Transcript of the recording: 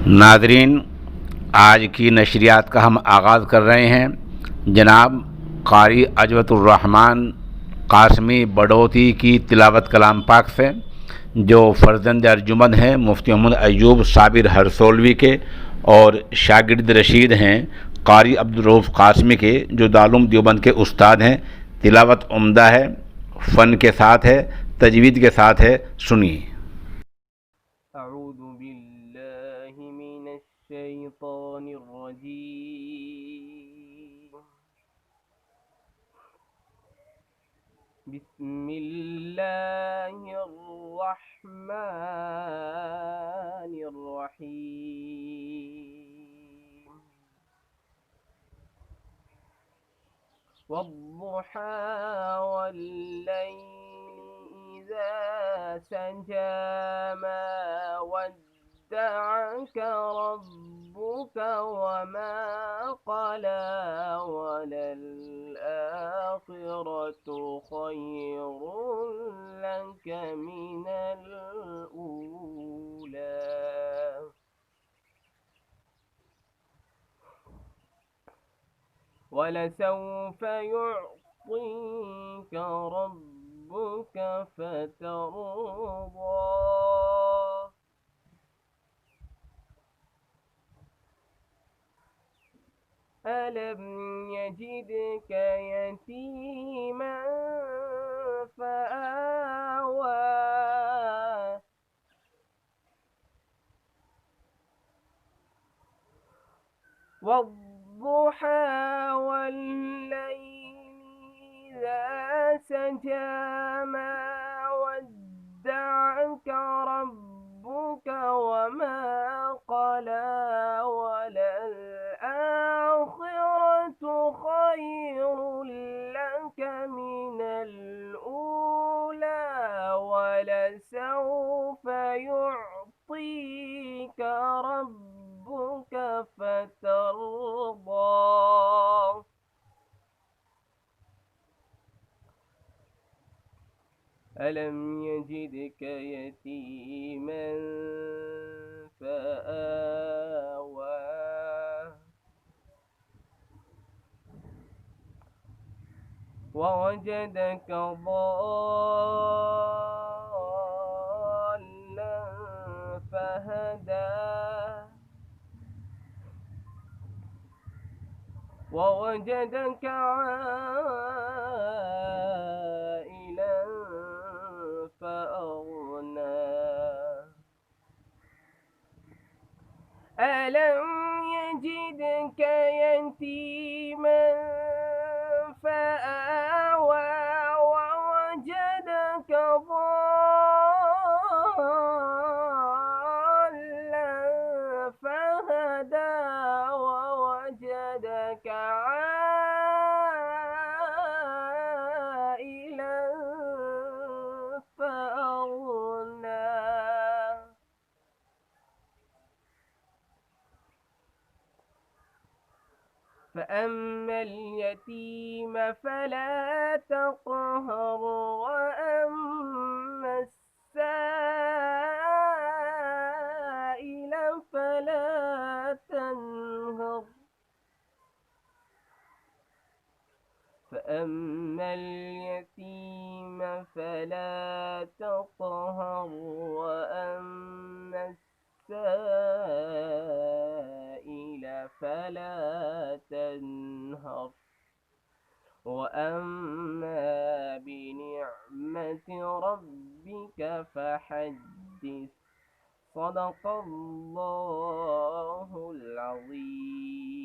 नाज़रीन, आज की नशरियात का हम आगाज़ कर रहे हैं जनाब कारी अजवतुर्रहमान कासमी बड़ौती की तिलावत कलाम पाक से, जो फ़र्जंद अर्जुमंद हैं मुफ्ती मोहम्मद अय्यूब साबिर हरसोलवी के और शागिर्द रशीद हैं कारी अब्दुर्रऊफ़ कासमी के, जो दारुल देवबंद के उस्ताद हैं। तिलावत उम्दा है, फ़न के साथ है, तजवीद के साथ है। सुनिए। अऊज़ु बिल्लाहि मिनश शैतानिर रजीम। बिस्मिल्लाहिर रहमानिर रहीम। वद्दुहा वल्लैलि इज़ा सजा मा वद्दअक रब्बुक वमा क़ला वलल-आख़िरतु ख़ैरुन लक मिनल ऊला। वलसौफ युዕतिक रब्बुक फ़तर्दा। अलम यजिदक यतीमन फ़आवा। वद्दुहा वल्लैलि इज़ा सजा मा वद्दअक रब्बुक वमा क़ला वलल-आख़िरतु ख़ैरुन लक मिनल ऊला वलसौफ युዕतिक रब्बुक फ़तर्दा। अलम यजिदक यतीमन फ़आवा। ववजदक ضالًا فهدى। ووجدك عائلا فأغنى. ألم يجدك يتيما فآوى ووجدك ضالا فهدى ووجدك عائلا فأغنى. فأما اليتيم فلا تقهر وأما السائل فلا تنهر. فأما اليتيم فلا تقهر وأما السائل فلا تنهر. وأما بنعمة ربك فحدث. صدق الله العظيم.